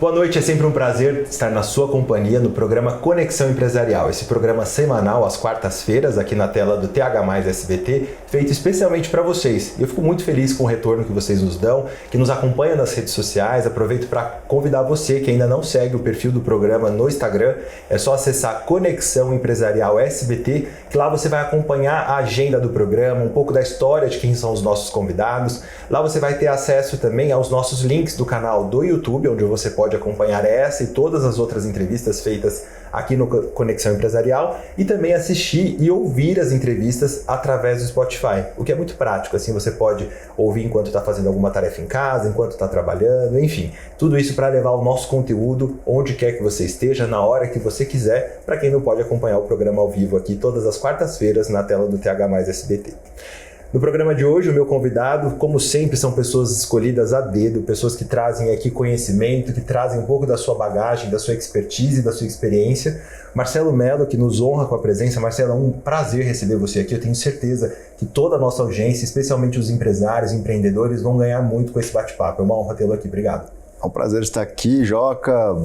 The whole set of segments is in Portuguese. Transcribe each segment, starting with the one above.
Boa noite, é sempre um prazer estar na sua companhia no programa Conexão Empresarial, esse programa semanal às quartas-feiras aqui na tela do TH+ SBT, feito especialmente para vocês. E eu fico muito feliz com o retorno que vocês nos dão, que nos acompanham nas redes sociais. Aproveito para convidar você que ainda não segue o perfil do programa no Instagram, é só acessar Conexão Empresarial SBT, que lá você vai acompanhar a agenda do programa, um pouco da história de quem são os nossos convidados. Lá você vai ter acesso também aos nossos links do canal do YouTube, onde você pode acompanhar essa e todas as outras entrevistas feitas aqui no Conexão Empresarial e também assistir e ouvir as entrevistas através do Spotify, o que é muito prático, assim você pode ouvir enquanto está fazendo alguma tarefa em casa, enquanto está trabalhando, enfim, tudo isso para levar o nosso conteúdo onde quer que você esteja, na hora que você quiser, para quem não pode acompanhar o programa ao vivo aqui todas as quartas-feiras na tela do TH+ SBT. No programa de hoje, o meu convidado, como sempre, são pessoas escolhidas a dedo, pessoas que trazem aqui conhecimento, que trazem um pouco da sua bagagem, da sua expertise, da sua experiência. Marcelo Mello, que nos honra com a presença. Marcelo, é um prazer receber você aqui. Eu tenho certeza que toda a nossa audiência, especialmente os empresários, empreendedores, vão ganhar muito com esse bate-papo. É uma honra tê-lo aqui. Obrigado. É um prazer estar aqui, Joca.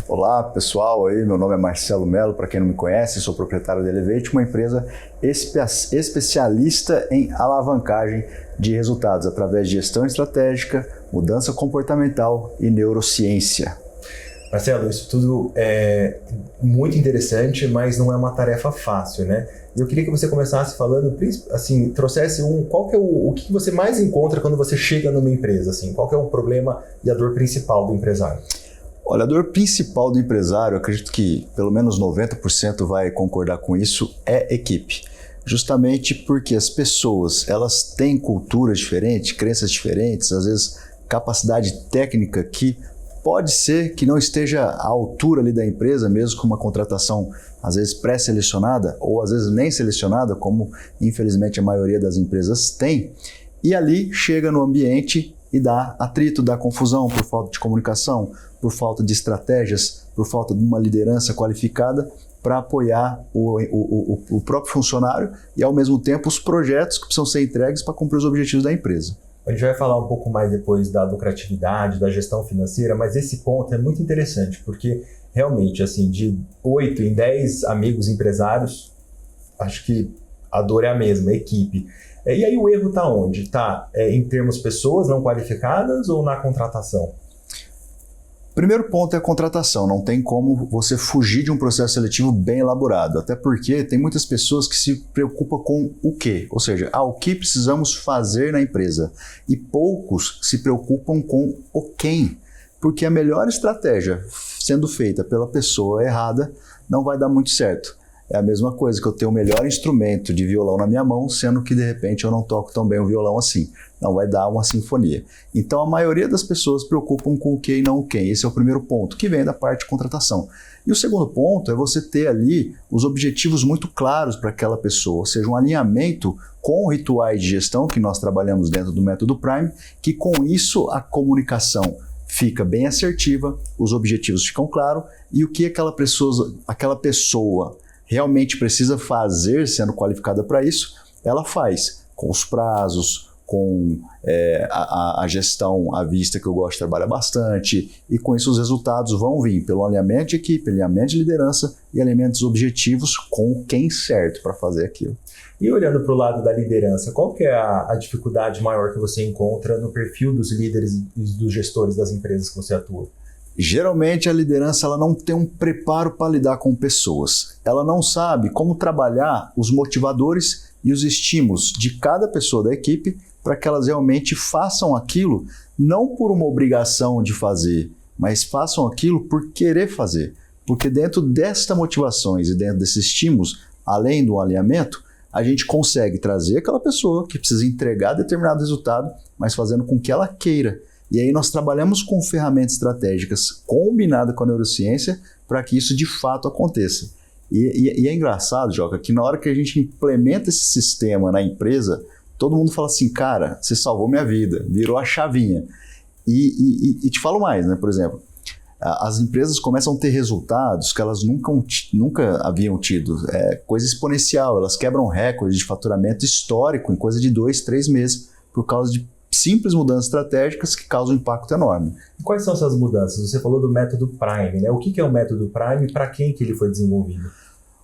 Olá, pessoal. Meu nome é Marcelo Mello, para quem não me conhece, sou proprietário da Elevate, uma empresa especialista em alavancagem de resultados através de gestão estratégica, mudança comportamental e neurociência. Marcelo, isso tudo é muito interessante, mas não é uma tarefa fácil, né? E eu queria que você começasse falando, assim, trouxesse qual que é o que você mais encontra quando você chega numa empresa, assim, qual que é o problema e a dor principal do empresário? Olha, a dor principal do empresário, acredito que pelo menos 90% vai concordar com isso, é equipe. Justamente porque as pessoas, elas têm culturas diferentes, crenças diferentes, às vezes capacidade técnica que pode ser que não esteja à altura ali da empresa, mesmo com uma contratação às vezes pré-selecionada ou às vezes nem selecionada, como infelizmente a maioria das empresas tem, e ali chega no ambiente e dá atrito, dá confusão por falta de comunicação, por falta de estratégias, por falta de uma liderança qualificada para apoiar o próprio funcionário e, ao mesmo tempo, os projetos que precisam ser entregues para cumprir os objetivos da empresa. A gente vai falar um pouco mais depois da lucratividade, da gestão financeira, mas esse ponto é muito interessante, porque realmente, assim, de 8 em 10 amigos empresários, acho que a dor é a mesma, a equipe. E aí o erro está onde? Está em termos pessoas não qualificadas ou na contratação? Primeiro ponto é a contratação. Não tem como você fugir de um processo seletivo bem elaborado. Até porque tem muitas pessoas que se preocupam com o quê? Ou seja, o que precisamos fazer na empresa. E poucos se preocupam com o quem. Porque a melhor estratégia sendo feita pela pessoa errada não vai dar muito certo. É a mesma coisa que eu ter o melhor instrumento de violão na minha mão, sendo que de repente eu não toco tão bem o violão assim. Não vai dar uma sinfonia. Então a maioria das pessoas se preocupam com o que e não o quem. Esse é o primeiro ponto, que vem da parte de contratação. E o segundo ponto é você ter ali os objetivos muito claros para aquela pessoa, ou seja, um alinhamento com rituais de gestão que nós trabalhamos dentro do método Prime, que com isso a comunicação fica bem assertiva, os objetivos ficam claros e o que aquela pessoa realmente precisa fazer, sendo qualificada para isso, ela faz com os prazos, com a gestão à vista, que eu gosto de trabalhar bastante, e com isso os resultados vão vir pelo alinhamento de equipe, alinhamento de liderança e alinhamentos objetivos com quem certo para fazer aquilo. E olhando para o lado da liderança, qual que é a dificuldade maior que você encontra no perfil dos líderes e dos gestores das empresas que você atua? Geralmente a liderança ela não tem um preparo para lidar com pessoas. Ela não sabe como trabalhar os motivadores e os estímulos de cada pessoa da equipe para que elas realmente façam aquilo não por uma obrigação de fazer, mas façam aquilo por querer fazer. Porque dentro destas motivações e dentro desses estímulos, além do alinhamento, a gente consegue trazer aquela pessoa que precisa entregar determinado resultado, mas fazendo com que ela queira. E aí nós trabalhamos com ferramentas estratégicas combinadas com a neurociência para que isso de fato aconteça. E é engraçado, Joca, que na hora que a gente implementa esse sistema na empresa, todo mundo fala assim, cara, você salvou minha vida, virou a chavinha. E te falo mais, né? Por exemplo, as empresas começam a ter resultados que elas nunca haviam tido. É coisa exponencial, elas quebram recordes de faturamento histórico em coisa de 2, 3 meses por causa de simples mudanças estratégicas que causam um impacto enorme. Quais são essas mudanças? Você falou do método Prime, né? O que é o método Prime e para quem que ele foi desenvolvido?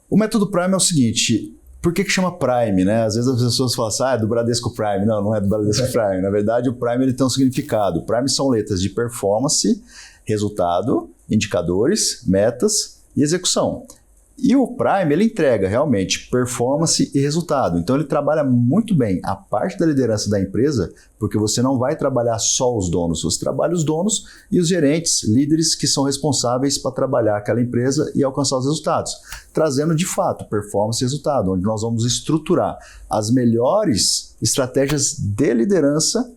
O método Prime é o seguinte, por que chama Prime, né? Às vezes as pessoas falam assim, é do Bradesco Prime. Não, não é do Bradesco Prime. Na verdade, o Prime ele tem um significado. Prime são letras de performance, resultado, indicadores, metas e execução. E o Prime, ele entrega realmente performance e resultado. Então, ele trabalha muito bem a parte da liderança da empresa, porque você não vai trabalhar só os donos, você trabalha os donos e os gerentes, líderes que são responsáveis para trabalhar aquela empresa e alcançar os resultados, trazendo de fato performance e resultado, onde nós vamos estruturar as melhores estratégias de liderança,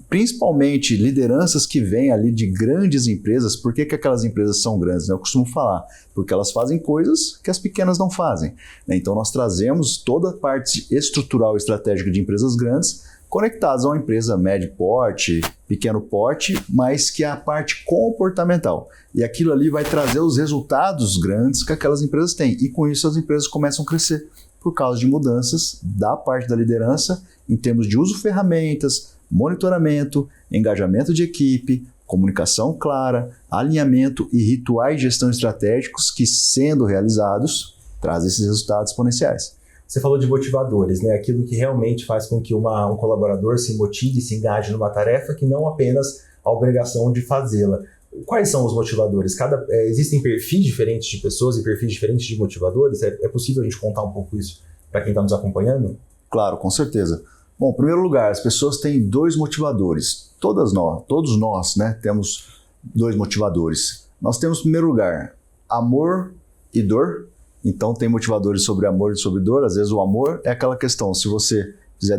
principalmente lideranças que vêm ali de grandes empresas. Por que aquelas empresas são grandes? Eu costumo falar, porque elas fazem coisas que as pequenas não fazem. Então nós trazemos toda a parte estrutural e estratégica de empresas grandes conectadas a uma empresa médio porte, pequeno porte, mas que é a parte comportamental. E aquilo ali vai trazer os resultados grandes que aquelas empresas têm. E com isso as empresas começam a crescer por causa de mudanças da parte da liderança em termos de uso de ferramentas, monitoramento, engajamento de equipe, comunicação clara, alinhamento e rituais de gestão estratégicos que, sendo realizados, trazem esses resultados exponenciais. Você falou de motivadores, né? Aquilo que realmente faz com que um colaborador se motive e se engaje numa tarefa que não apenas a obrigação de fazê-la. Quais são os motivadores? Existem perfis diferentes de pessoas e perfis diferentes de motivadores? É possível a gente contar um pouco isso para quem está nos acompanhando? Claro, com certeza. Bom, em primeiro lugar, as pessoas têm dois motivadores. Todos nós, né, temos dois motivadores. Nós temos, em primeiro lugar, amor e dor. Então, tem motivadores sobre amor e sobre dor. Às vezes, o amor é aquela questão, se você fizer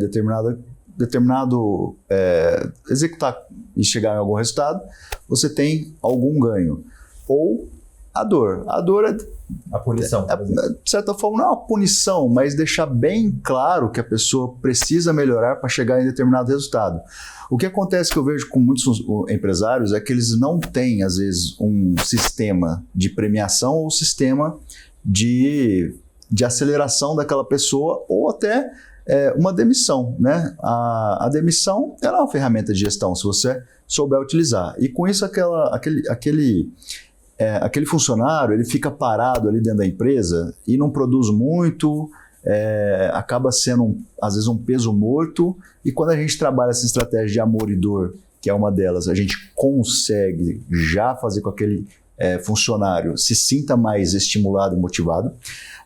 executar e chegar em algum resultado, você tem algum ganho. Ou a dor. A dor é a punição. De certa forma, não é uma punição, mas deixar bem claro que a pessoa precisa melhorar para chegar em determinado resultado. O que acontece que eu vejo com muitos empresários é que eles não têm, às vezes, um sistema de premiação ou sistema de aceleração daquela pessoa ou até uma demissão, né? A demissão ela é uma ferramenta de gestão, se você souber utilizar. E com isso, aquele funcionário ele fica parado ali dentro da empresa e não produz muito, acaba sendo, às vezes, um peso morto. E quando a gente trabalha essa estratégia de amor e dor, que é uma delas, a gente consegue já fazer com que aquele funcionário se sinta mais estimulado e motivado.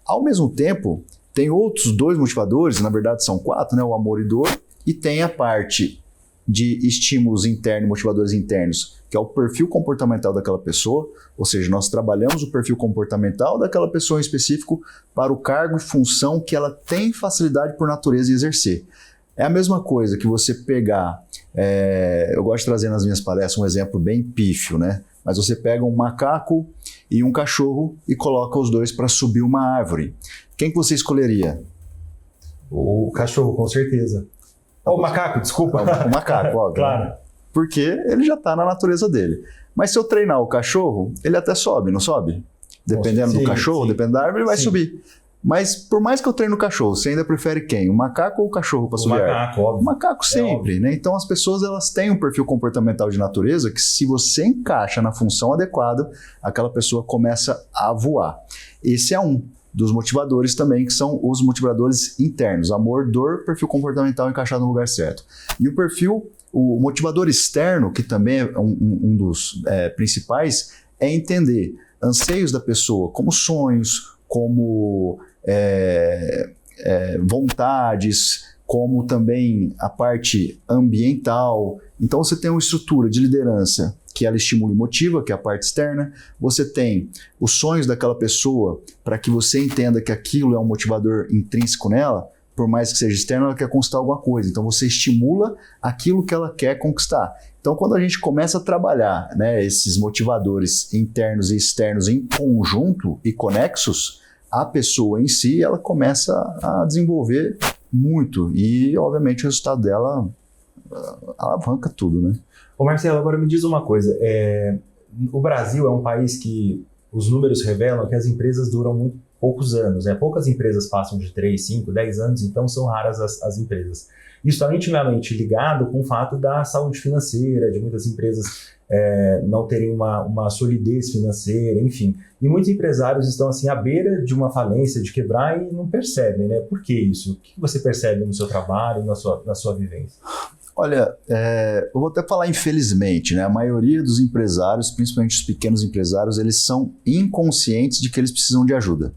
Ao mesmo tempo, tem outros dois motivadores, na verdade são 4, né? O amor e dor, e tem a parte de estímulos internos, motivadores internos, que é o perfil comportamental daquela pessoa, ou seja, nós trabalhamos o perfil comportamental daquela pessoa em específico para o cargo e função que ela tem facilidade por natureza em exercer. É a mesma coisa que você pegar, eu gosto de trazer nas minhas palestras um exemplo bem pífio, né? Mas você pega um macaco e um cachorro e coloca os dois para subir uma árvore. Quem que você escolheria? O cachorro, com certeza. O macaco, desculpa. O macaco, óbvio. Claro. Porque ele já está na natureza dele. Mas se eu treinar o cachorro, ele até sobe, não sobe? Dependendo do cachorro, dependendo da árvore, ele vai subir. Mas por mais que eu treine o cachorro, você ainda prefere quem? O macaco ou o cachorro para subir? O macaco, óbvio. O macaco sempre, né? Então as pessoas elas têm um perfil comportamental de natureza que, se você encaixa na função adequada, aquela pessoa começa a voar. Esse é um dos motivadores também, que são os motivadores internos. Amor, dor, perfil comportamental encaixado no lugar certo. E o motivador externo, que também é um dos principais, é entender anseios da pessoa, como sonhos, como vontades, como também a parte ambiental. Então você tem uma estrutura de liderança que ela estimula e motiva, que é a parte externa. Você tem os sonhos daquela pessoa para que você entenda que aquilo é um motivador intrínseco nela, por mais que seja externo, ela quer conquistar alguma coisa. Então você estimula aquilo que ela quer conquistar. Então quando a gente começa a trabalhar, né, esses motivadores internos e externos em conjunto e conexos, a pessoa em si ela começa a desenvolver muito e, obviamente, o resultado dela alavanca tudo, né? Ô Marcelo, agora me diz uma coisa. O Brasil é um país que os números revelam que as empresas duram muito poucos anos, né? Poucas empresas passam de 3, 5, 10 anos, então são raras as empresas. Isso está intimamente ligado com o fato da saúde financeira, de muitas empresas não terem uma solidez financeira, enfim. E muitos empresários estão assim à beira de uma falência, de quebrar e não percebem, né? Por que isso? O que você percebe no seu trabalho, na sua vivência? Olha, eu vou até falar infelizmente, né? A maioria dos empresários, principalmente os pequenos empresários, eles são inconscientes de que eles precisam de ajuda.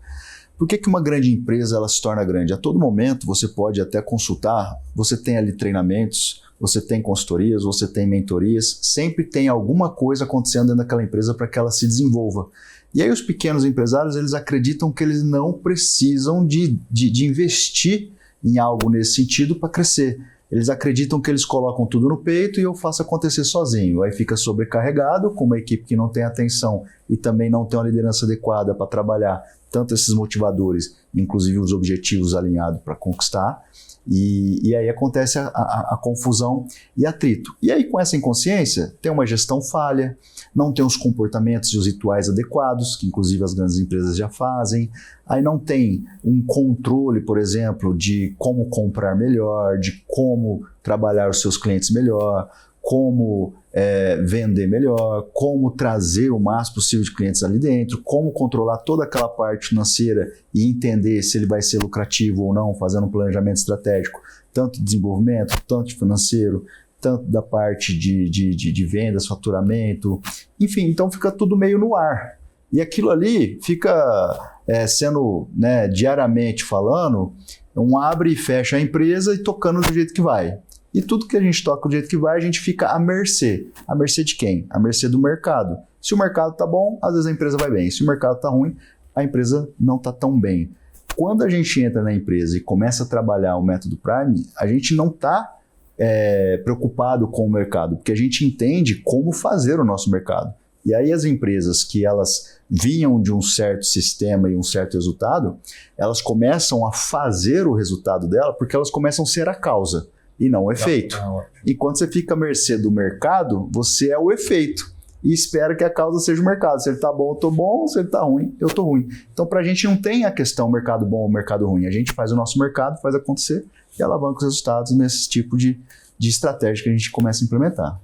Por que uma grande empresa ela se torna grande? A todo momento você pode até consultar, você tem ali treinamentos, você tem consultorias, você tem mentorias, sempre tem alguma coisa acontecendo dentro daquela empresa para que ela se desenvolva. E aí os pequenos empresários, eles acreditam que eles não precisam de investir em algo nesse sentido para crescer. Eles acreditam que eles colocam tudo no peito e eu faço acontecer sozinho. Aí fica sobrecarregado com uma equipe que não tem atenção e também não tem uma liderança adequada para trabalhar tanto esses motivadores, inclusive os objetivos alinhados para conquistar. E aí acontece a confusão e atrito. E aí com essa inconsciência tem uma gestão falha, não tem os comportamentos e os rituais adequados, que inclusive as grandes empresas já fazem. Aí não tem um controle, por exemplo, de como comprar melhor, de como trabalhar os seus clientes melhor, como vender melhor, como trazer o máximo possível de clientes ali dentro, como controlar toda aquela parte financeira e entender se ele vai ser lucrativo ou não, fazendo um planejamento estratégico, tanto de desenvolvimento, tanto de financeiro, tanto da parte de vendas, faturamento, enfim, então fica tudo meio no ar. E aquilo ali fica sendo, né, diariamente falando, um abre e fecha a empresa e tocando do jeito que vai. E tudo que a gente toca do jeito que vai, a gente fica à mercê. À mercê de quem? À mercê do mercado. Se o mercado tá bom, às vezes a empresa vai bem. Se o mercado tá ruim, a empresa não tá tão bem. Quando a gente entra na empresa e começa a trabalhar o método Prime, a gente não tá preocupado com o mercado, porque a gente entende como fazer o nosso mercado. E aí as empresas que elas vinham de um certo sistema e um certo resultado, elas começam a fazer o resultado dela porque elas começam a ser a causa e não o efeito. E quando você fica à mercê do mercado, você é o efeito e espera que a causa seja o mercado. Se ele está bom, eu estou bom. Se ele está ruim, eu estou ruim. Então, para a gente não tem a questão mercado bom ou mercado ruim. A gente faz o nosso mercado, faz acontecer e alavanca os resultados nesse tipo de estratégia que a gente começa a implementar.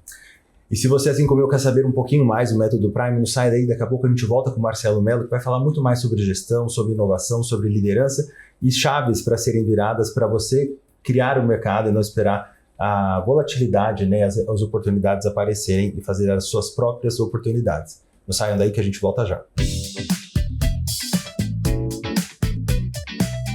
E se você, assim como eu, quer saber um pouquinho mais do método Prime, não sai daí, daqui a pouco a gente volta com o Marcelo Mello, que vai falar muito mais sobre gestão, sobre inovação, sobre liderança e chaves para serem viradas para você criar o mercado e não esperar a volatilidade, né, as oportunidades aparecerem e fazer as suas próprias oportunidades. Não saiam daí que a gente volta já.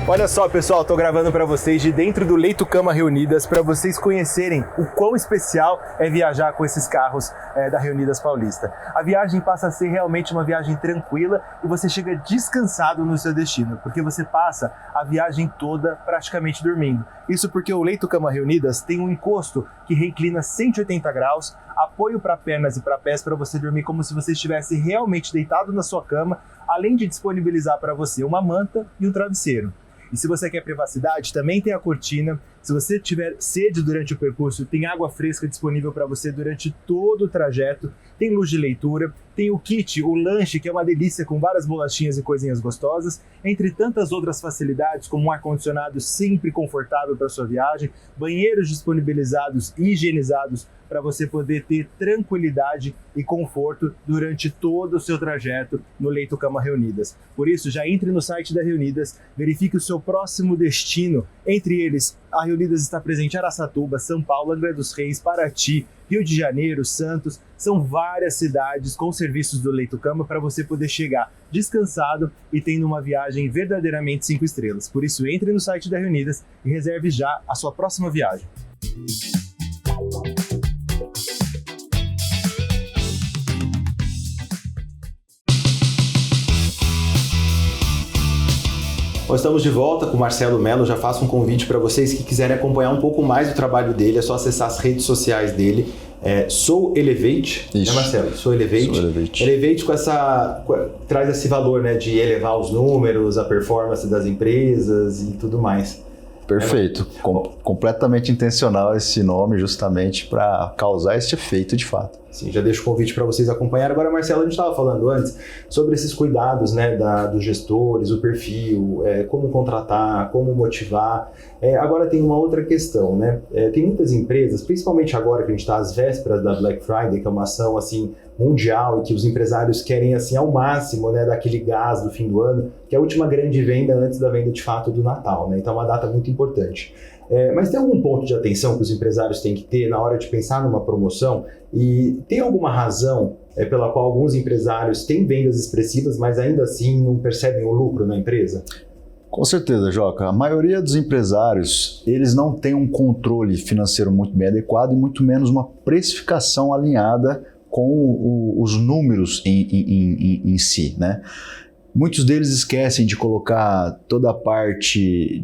Olha só, pessoal, estou gravando para vocês de dentro do Leito Cama Reunidas para vocês conhecerem o quão especial é viajar com esses carros da Reunidas Paulista. A viagem passa a ser realmente uma viagem tranquila e você chega descansado no seu destino, porque você passa a viagem toda praticamente dormindo. Isso porque o Leito Cama Reunidas tem um encosto que reclina 180 graus, apoio para pernas e para pés para você dormir como se você estivesse realmente deitado na sua cama, além de disponibilizar para você uma manta e um travesseiro. E se você quer privacidade, também tem a cortina. Se você tiver sede durante o percurso, tem água fresca disponível para você durante todo o trajeto. Tem luz de leitura, tem o kit, o lanche, que é uma delícia com várias bolachinhas e coisinhas gostosas, entre tantas outras facilidades, como um ar-condicionado sempre confortável para sua viagem, banheiros disponibilizados e higienizados para você poder ter tranquilidade e conforto durante todo o seu trajeto no Leito Cama Reunidas. Por isso, já entre no site da Reunidas, verifique o seu próximo destino. Entre eles, a Reunidas está presente em Araçatuba, São Paulo, Angra dos Reis, Paraty, Rio de Janeiro, Santos. São várias cidades com serviços do Leito Cama para você poder chegar descansado e tendo uma viagem verdadeiramente 5 estrelas. Por isso, entre no site da Reunidas e reserve já a sua próxima viagem. Nós estamos de volta com o Marcelo Mello. Já faço um convite para vocês que quiserem acompanhar um pouco mais do trabalho dele. É só acessar as redes sociais dele. Sou Elevate, isso, né, Marcelo? Sou Elevate. Sou Elevate. Elevate traz esse valor, né, de elevar os números, a performance das empresas e tudo mais. Perfeito. Completamente intencional esse nome, justamente para causar esse efeito de fato. Sim, já deixo o convite para vocês acompanharem. Agora, Marcelo, a gente estava falando antes sobre esses cuidados, né, dos gestores, o perfil, como contratar, como motivar. Agora tem uma outra questão, né? Tem muitas empresas, principalmente agora que a gente está às vésperas da Black Friday, que é uma ação assim mundial e que os empresários querem assim ao máximo, né, daquele gás do fim do ano, que é a última grande venda antes da venda de fato do Natal, né? Então é uma data muito importante. Mas tem algum ponto de atenção que os empresários têm que ter na hora de pensar numa promoção? E tem alguma razão pela qual alguns empresários têm vendas expressivas, mas ainda assim não percebem o lucro na empresa? Com certeza, Joca. A maioria dos empresários, eles não têm um controle financeiro muito bem adequado e muito menos uma precificação alinhada com os números em si, né? Muitos deles esquecem de colocar toda a parte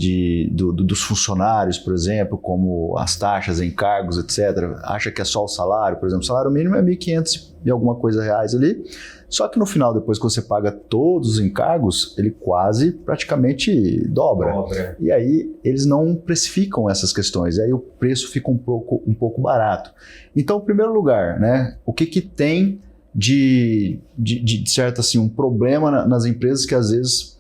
dos funcionários, por exemplo, como as taxas, encargos, etc. Acha que é só o salário, por exemplo. O salário mínimo é 1.500 e alguma coisa reais ali. Só que no final, depois que você paga todos os encargos, ele quase praticamente dobra. E aí eles não precificam essas questões. E aí o preço fica um pouco barato. Então, em primeiro lugar, né, o que tem de certo assim, um problema nas empresas que às vezes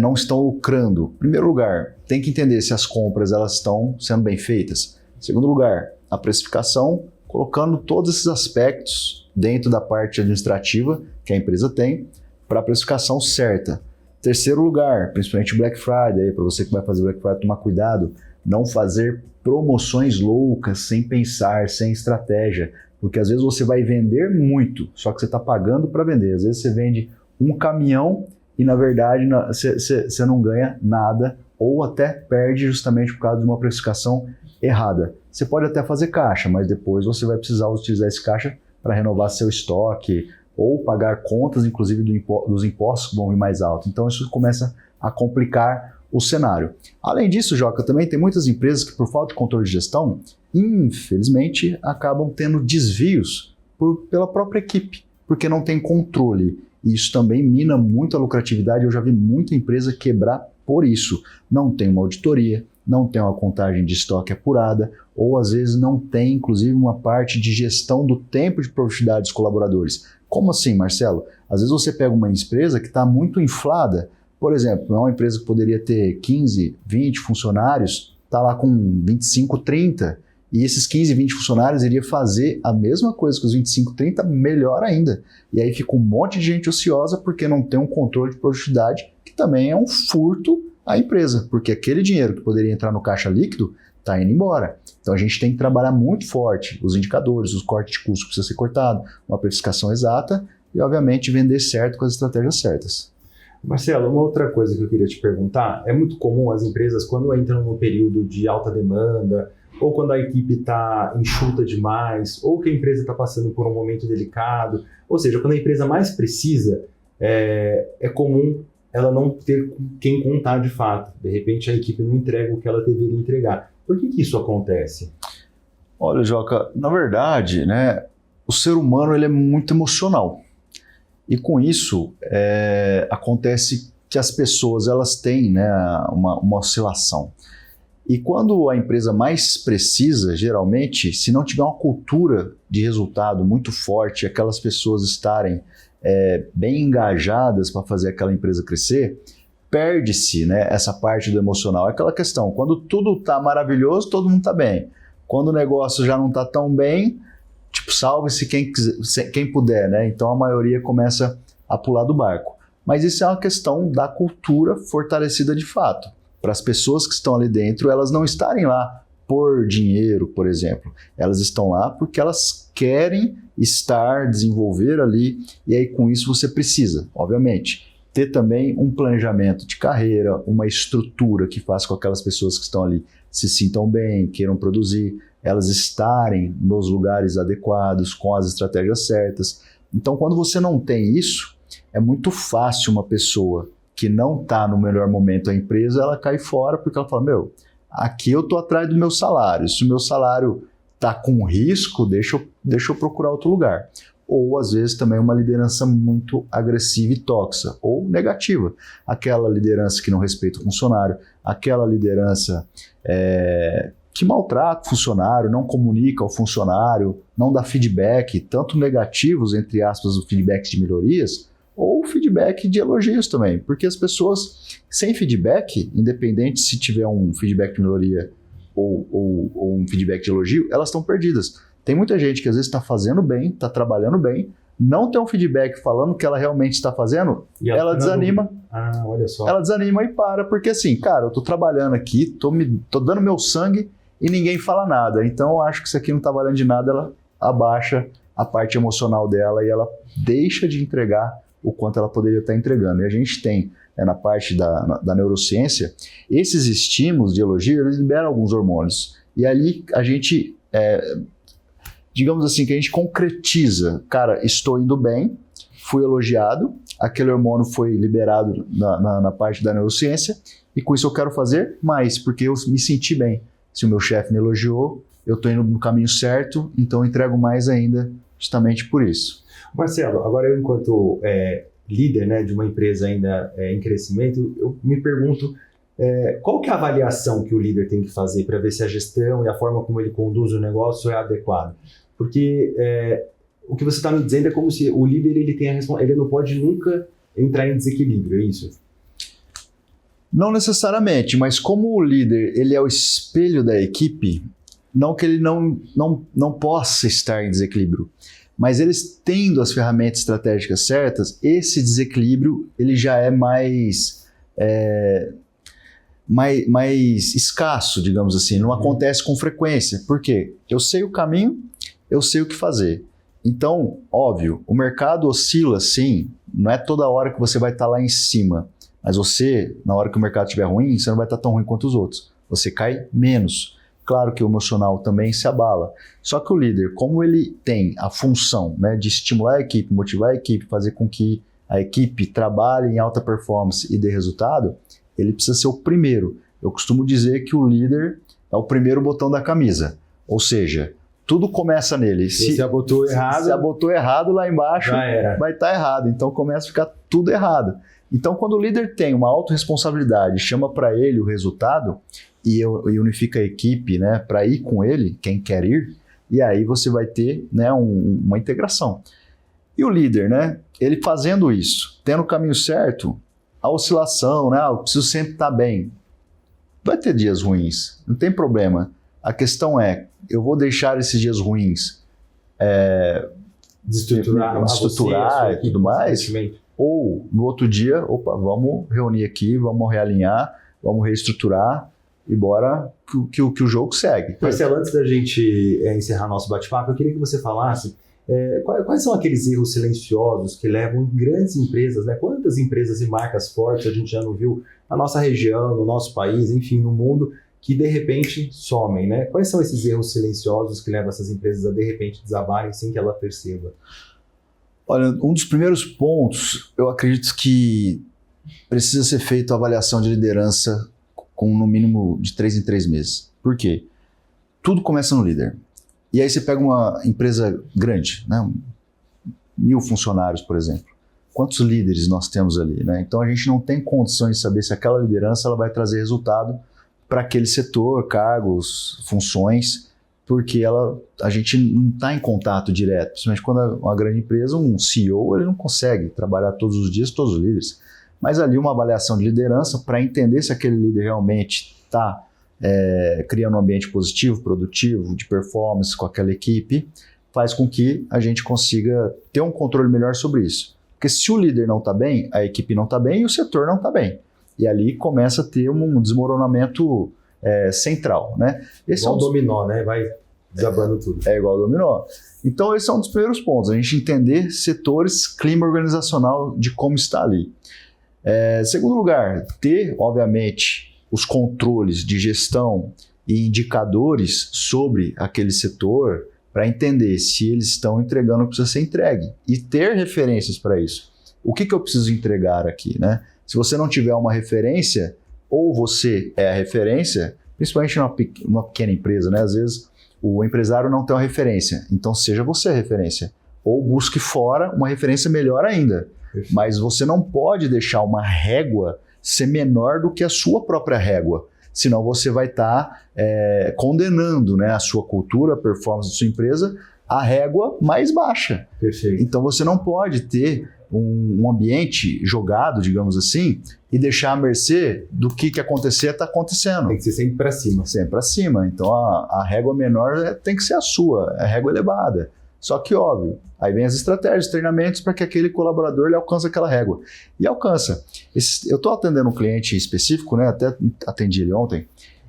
não estão lucrando? Em primeiro lugar, tem que entender se as compras elas estão sendo bem feitas. Em segundo lugar, a precificação, colocando todos esses aspectos dentro da parte administrativa que a empresa tem para a precificação certa. Terceiro lugar, principalmente Black Friday, para você que vai fazer Black Friday, tomar cuidado, não fazer promoções loucas, sem pensar, sem estratégia. Porque às vezes você vai vender muito, só que você está pagando para vender. Às vezes você vende um caminhão e na verdade você não ganha nada ou até perde justamente por causa de uma precificação errada. Você pode até fazer caixa, mas depois você vai precisar utilizar esse caixa para renovar seu estoque ou pagar contas, inclusive dos impostos que vão vir mais alto. Então isso começa a complicar o cenário. Além disso, Joca, também tem muitas empresas que por falta de controle de gestão, infelizmente, acabam tendo desvios pela própria equipe, porque não tem controle. E isso também mina muito a lucratividade. Eu já vi muita empresa quebrar por isso. Não tem uma auditoria, não tem uma contagem de estoque apurada, ou às vezes não tem, inclusive, uma parte de gestão do tempo de produtividade dos colaboradores. Como assim, Marcelo? Às vezes você pega uma empresa que está muito inflada. Por exemplo, é uma empresa que poderia ter 15, 20 funcionários, está lá com 25, 30, e esses 15, 20 funcionários iriam fazer a mesma coisa que os 25, 30, melhor ainda. E aí fica um monte de gente ociosa porque não tem um controle de produtividade, que também é um furto à empresa, porque aquele dinheiro que poderia entrar no caixa líquido está indo embora. Então a gente tem que trabalhar muito forte os indicadores, os cortes de custo que precisa ser cortado, uma precificação exata e, obviamente, vender certo com as estratégias certas. Marcelo, uma outra coisa que eu queria te perguntar, é muito comum as empresas, quando entram no período de alta demanda, ou quando a equipe está enxuta demais, ou que a empresa está passando por um momento delicado, ou seja, quando a empresa mais precisa, é comum ela não ter com quem contar de fato. De repente a equipe não entrega o que ela deveria entregar. Por que isso acontece? Olha, Joca, na verdade, né, o ser humano ele é muito emocional. E com isso, acontece que as pessoas elas têm, né, uma oscilação. E quando a empresa mais precisa, geralmente, se não tiver uma cultura de resultado muito forte, aquelas pessoas estarem bem engajadas para fazer aquela empresa crescer, perde-se, né, essa parte do emocional. É aquela questão, quando tudo está maravilhoso, todo mundo está bem. Quando o negócio já não está tão bem, tipo, salve-se quem puder, né? Então a maioria começa a pular do barco. Mas isso é uma questão da cultura fortalecida de fato. Para as pessoas que estão ali dentro, elas não estarem lá por dinheiro, por exemplo. Elas estão lá porque elas querem desenvolver ali, e aí com isso você precisa, obviamente, ter também um planejamento de carreira, uma estrutura que faça com que aquelas pessoas que estão ali se sintam bem, queiram produzir, elas estarem nos lugares adequados, com as estratégias certas. Então, quando você não tem isso, é muito fácil uma pessoa que não está no melhor momento da empresa, ela cai fora porque ela fala, aqui eu estou atrás do meu salário, se o meu salário está com risco, deixa eu procurar outro lugar. Ou, às vezes, também uma liderança muito agressiva e tóxica, ou negativa. Aquela liderança que não respeita o funcionário, aquela liderança que maltrata o funcionário, não comunica ao funcionário, não dá feedback, tanto negativos, entre aspas, o feedback de melhorias, ou feedback de elogios também. Porque as pessoas, sem feedback, independente se tiver um feedback de melhoria ou um feedback de elogio, elas estão perdidas. Tem muita gente que às vezes está fazendo bem, está trabalhando bem, não tem um feedback falando o que ela realmente está fazendo, e ela desanima. Olha só. Ela desanima e para, porque assim, cara, eu tô trabalhando aqui, tô dando meu sangue e ninguém fala nada. Então eu acho que isso aqui não tá valendo de nada, ela abaixa a parte emocional dela e ela deixa de entregar o quanto ela poderia estar entregando. E a gente tem, na parte da neurociência, esses estímulos de elogio, eles liberam alguns hormônios. E ali a gente, digamos assim, que a gente concretiza, cara, estou indo bem, fui elogiado, aquele hormônio foi liberado na parte da neurociência, e com isso eu quero fazer mais, porque eu me senti bem. Se o meu chefe me elogiou, eu estou indo no caminho certo, então eu entrego mais ainda, justamente por isso. Marcelo, agora eu, enquanto líder, né, de uma empresa ainda em crescimento, eu me pergunto qual que é a avaliação que o líder tem que fazer para ver se a gestão e a forma como ele conduz o negócio é adequada? Porque o que você está me dizendo é como se o líder ele não pode nunca entrar em desequilíbrio, é isso? Não necessariamente, mas como o líder ele é o espelho da equipe, não que ele não possa estar em desequilíbrio, mas eles tendo as ferramentas estratégicas certas, esse desequilíbrio ele já é mais escasso, digamos assim, não acontece com frequência. Por quê? Eu sei o caminho, eu sei o que fazer. Então, óbvio, o mercado oscila sim, não é toda hora que você vai estar lá em cima, mas você, na hora que o mercado estiver ruim, você não vai estar tão ruim quanto os outros. Você cai menos. Claro que o emocional também se abala. Só que o líder, como ele tem a função, né, de estimular a equipe, motivar a equipe, fazer com que a equipe trabalhe em alta performance e dê resultado, ele precisa ser o primeiro. Eu costumo dizer que o líder é o primeiro botão da camisa. Ou seja, tudo começa nele. Se abotou errado, se abotou errado lá embaixo, vai estar errado. Então começa a ficar tudo errado. Então quando o líder tem uma autorresponsabilidade, chama para ele o resultado e unifica a equipe, né, para ir com ele, quem quer ir, e aí você vai ter, né, uma integração. E o líder, né, ele fazendo isso, tendo o caminho certo, a oscilação, né, eu preciso sempre estar bem. Vai ter dias ruins, não tem problema. A questão é, eu vou deixar esses dias ruins desestruturar e tudo mais, ou no outro dia, opa, vamos reunir aqui, vamos realinhar, vamos reestruturar e bora que o jogo segue. Marcelo, antes da gente encerrar nosso bate-papo, eu queria que você falasse quais são aqueles erros silenciosos que levam grandes empresas, né? Quantas empresas e marcas fortes a gente já não viu na nossa região, no nosso país, enfim, no mundo, que de repente somem, né? Quais são esses erros silenciosos que levam essas empresas a de repente desabarem sem que ela perceba? Olha, um dos primeiros pontos, eu acredito que precisa ser feita a avaliação de liderança com no mínimo de 3 em 3 meses. Por quê? Tudo começa no líder. E aí você pega uma empresa grande, né? 1000 funcionários, por exemplo. Quantos líderes nós temos ali, né? Então a gente não tem condições de saber se aquela liderança ela vai trazer resultado para aquele setor, cargos, funções, porque a gente não está em contato direto. Principalmente quando é uma grande empresa, um CEO ele não consegue trabalhar todos os dias, todos os líderes. Mas ali uma avaliação de liderança para entender se aquele líder realmente está criando um ambiente positivo, produtivo, de performance com aquela equipe, faz com que a gente consiga ter um controle melhor sobre isso. Porque se o líder não está bem, a equipe não está bem e o setor não está bem. E ali começa a ter um desmoronamento central, né? Esse igual dominó, né? Vai desabando tudo. É igual dominó. Então esse é um dos primeiros pontos, a gente entender setores, clima organizacional de como está ali. Segundo lugar, ter, obviamente, os controles de gestão e indicadores sobre aquele setor para entender se eles estão entregando o que precisa ser entregue e ter referências para isso. O que eu preciso entregar aqui, né? Se você não tiver uma referência, ou você é a referência, principalmente numa pequena empresa, né? Às vezes o empresário não tem uma referência, então seja você a referência. Ou busque fora uma referência melhor ainda. Mas você não pode deixar uma régua ser menor do que a sua própria régua. senão você vai estar condenando, né, a sua cultura, a performance da sua empresa à régua mais baixa. Perfeito. Então você não pode ter um ambiente jogado, digamos assim, e deixar à mercê do que acontecer está acontecendo. Tem que ser sempre para cima. Sempre para cima. Então a régua menor tem que ser a sua, a régua elevada. Só que, óbvio, aí vem as estratégias, treinamentos para que aquele colaborador ele alcance aquela régua. E alcança. Eu estou atendendo um cliente específico, né? Até atendi ele ontem,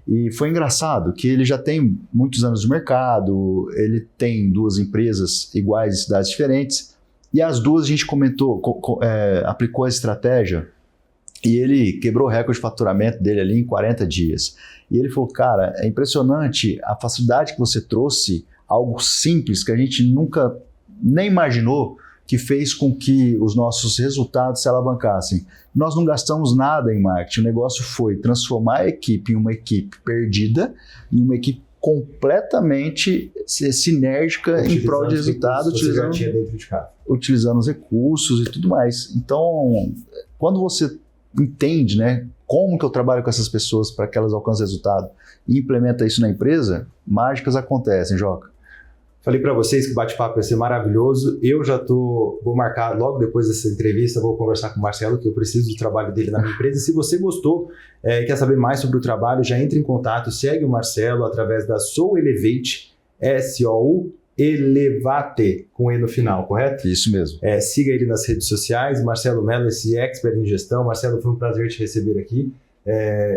e foi engraçado que ele já tem muitos anos de mercado, ele tem 2 empresas iguais em cidades diferentes, e as 2 a gente aplicou a estratégia, e ele quebrou o recorde de faturamento dele ali em 40 dias. E ele falou, cara, é impressionante a facilidade que você trouxe, algo simples que a gente nunca nem imaginou, que fez com que os nossos resultados se alavancassem. Nós não gastamos nada em marketing, o negócio foi transformar a equipe em uma equipe perdida, em uma equipe completamente sinérgica em prol de resultado, utilizando os recursos e tudo mais. Então, quando você entende, né, como que eu trabalho com essas pessoas para que elas alcancem resultado e implementa isso na empresa, mágicas acontecem, Joca. Falei para vocês que o bate-papo ia ser maravilhoso. Eu já vou marcar logo depois dessa entrevista, vou conversar com o Marcelo, que eu preciso do trabalho dele na minha empresa. Se você gostou, quer saber mais sobre o trabalho, já entre em contato, segue o Marcelo através da Soul Elevate, SOU Elevate, com E no final, correto? Isso mesmo. Siga ele nas redes sociais, Marcelo Mello, esse expert em gestão. Marcelo, foi um prazer te receber aqui.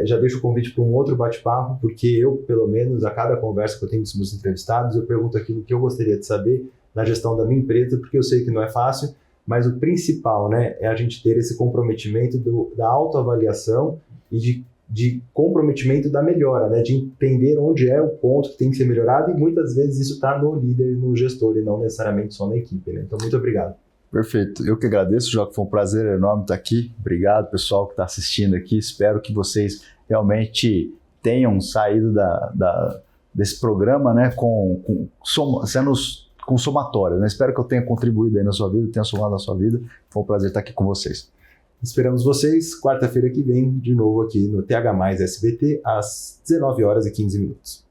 Já deixo o convite para um outro bate-papo, porque eu, pelo menos, a cada conversa que eu tenho com os meus entrevistados, eu pergunto aquilo que eu gostaria de saber na gestão da minha empresa, porque eu sei que não é fácil, mas o principal, né, é a gente ter esse comprometimento da autoavaliação e de comprometimento da melhora, né, de entender onde é o ponto que tem que ser melhorado, e muitas vezes isso está no líder, no gestor, e não necessariamente só na equipe, né? Então, muito obrigado. Perfeito. Eu que agradeço, Joca. Foi um prazer enorme estar aqui. Obrigado, pessoal que está assistindo aqui. Espero que vocês realmente tenham saído desse programa, né, com somatória, né? Espero que eu tenha contribuído aí na sua vida, tenha somado na sua vida. Foi um prazer estar aqui com vocês. Esperamos vocês quarta-feira que vem, de novo aqui no TH Mais SBT, às 19h15.